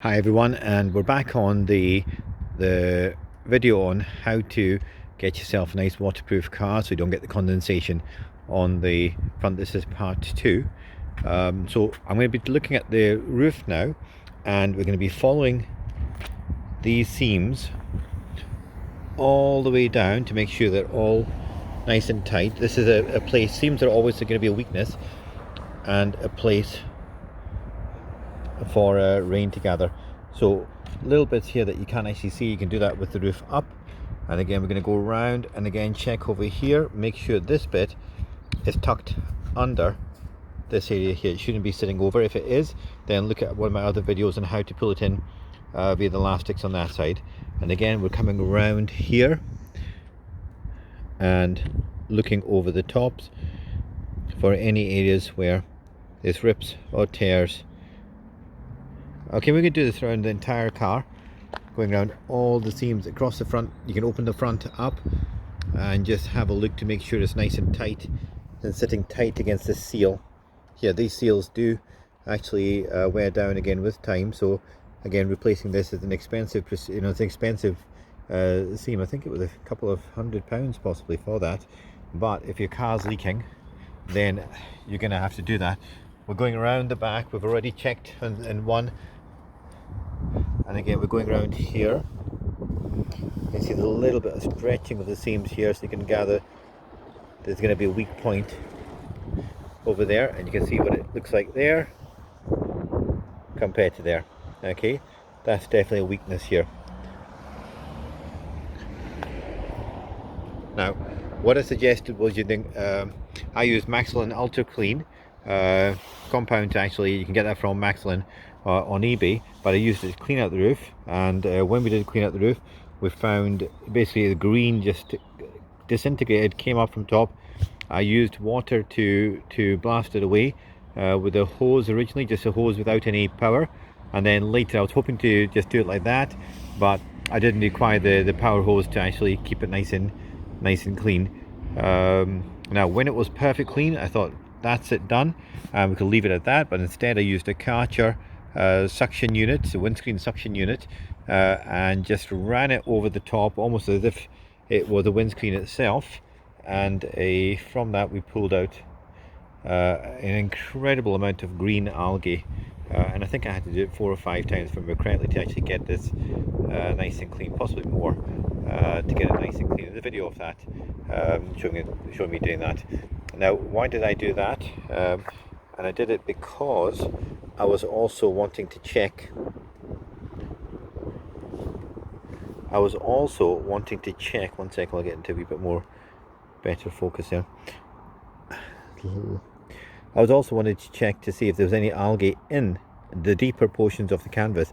Hi everyone, and we're back on the video on how to get yourself a nice waterproof car so you don't get the condensation on the front. This is part two. So I'm going to be looking at the roof now, and we're going to be following these seams all the way down to make sure they're all nice and tight. This is a place, seams are always going to be a weakness and a place for rain to gather. So little bits here that you can't actually see, you can do that with the roof up. And again, we're going to go around and again check over here, make sure this bit is tucked under this area here. It shouldn't be sitting over. If it is, then look at one of my other videos on how to pull it in via the elastics on that side. And again, we're coming around here and looking over the tops for any areas where there's rips or tears. Okay, we can do this around the entire car, going around all the seams across the front. You can open the front up and just have a look to make sure it's nice and tight and sitting tight against the seal. Yeah, these seals do actually wear down again with time. So again, replacing this is an expensive, it's an expensive seam. I think it was a couple of £100 possibly for that. But if your car's leaking, then you're going to have to do that. We're going around the back. We've already checked in one. And again, we're going around here. You can see there's a little bit of stretching of the seams here, so you can gather there's going to be a weak point over there, and you can see what it looks like there compared to there. Okay, that's definitely a weakness here. Now, what I suggested was I used Maxolin Ultra Clean compound. Actually, you can get that from Maxolin on eBay, but I used it to clean out the roof. And when we did clean out the roof, we found basically the green just disintegrated, came up from top. I used water to blast it away with a hose originally, just a hose without any power, and then later I was hoping to just do it like that, but I didn't require the power hose to actually keep it nice and clean. Now when it was perfect clean, I thought that's it, done, we could leave it at that, but instead I used a Karcher suction unit, a windscreen suction unit, and just ran it over the top almost as if it was a windscreen itself. And from that we pulled out an incredible amount of green algae, and I think I had to do it 4 or 5 times, if I remember correctly, to actually get this nice and clean, possibly more, to get it nice and clean. There's a video of that showing me doing that. Now, why did I do that? And I did it because I was also wanting to check. One second, I'll get into a wee bit more better focus there. I was also wanted to check to see if there was any algae in the deeper portions of the canvas,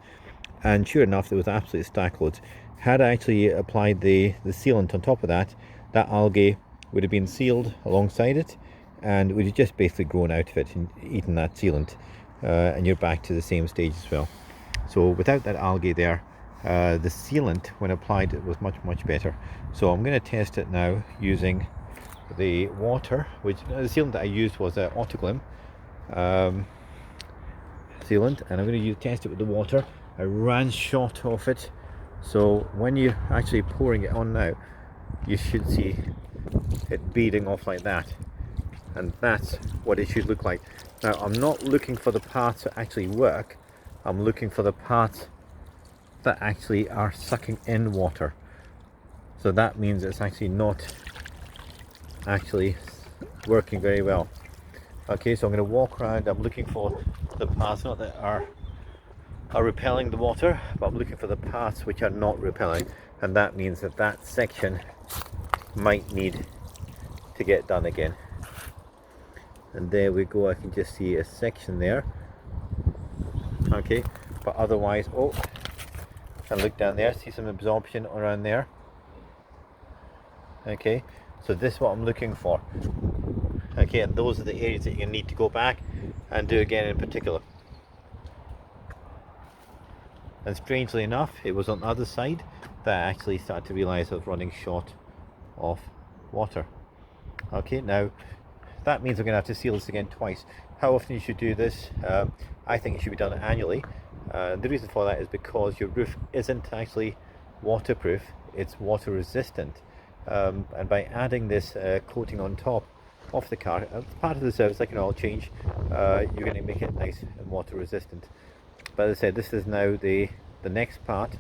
and sure enough, there was absolute stack loads. Had I actually applied the sealant on top of that, that algae would have been sealed alongside it, and would have just basically grown out of it and eaten that sealant, and you're back to the same stage as well. So without that algae there, the sealant when applied it was much better. So I'm going to test it now using the water, which the sealant that I used was Autoglym sealant, and I'm going to test it with the water. I ran short of it, so when you're actually pouring it on now, you should see it beading off like that, and that's what it should look like. Now, I'm not looking for the parts that actually work, I'm looking for the parts that actually are sucking in water. So that means it's actually not actually working very well. Okay, so I'm going to walk around. I'm looking for the parts not that are repelling the water, but I'm looking for the parts which are not repelling, and that means that section might need to get done again. And there we go, I can just see a section there. Okay, but otherwise, and look down there, see some absorption around there. Okay, so this is what I'm looking for. Okay, and those are the areas that you need to go back and do again in particular. And strangely enough, it was on the other side that I actually started to realize I was running short of water. Okay, now that means I'm going to have to seal this again twice. How often you should do this? I think it should be done annually. The reason for that is because your roof isn't actually waterproof, it's water resistant. And by adding this coating on top of the car, as part of the service, like an oil change, you're going to make it nice and water resistant. But as I said, this is now the next part,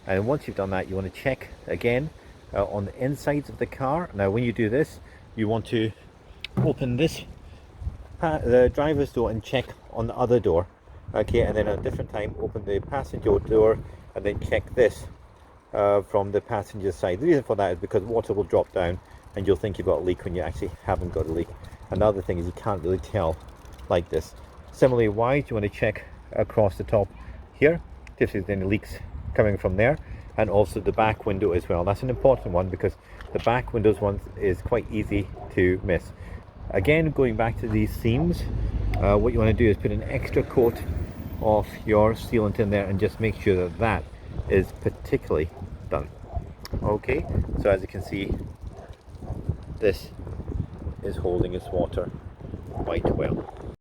and once you've done that, you want to check again on the insides of the car. Now when you do this, you want to open this the driver's door and check on the other door, okay, and then at a different time open the passenger door and then check this from the passenger side. The reason for that is because water will drop down and you'll think you've got a leak when you actually haven't got a leak. Another thing is you can't really tell like this. Similarly, wide, you want to check across the top here if there's any leaks coming from there, and also the back window as well. That's an important one because the back windows one is quite easy to miss. Again, going back to these seams, what you want to do is put an extra coat of your sealant in there and just make sure that that is particularly done. Okay, so as you can see, this is holding its water quite well.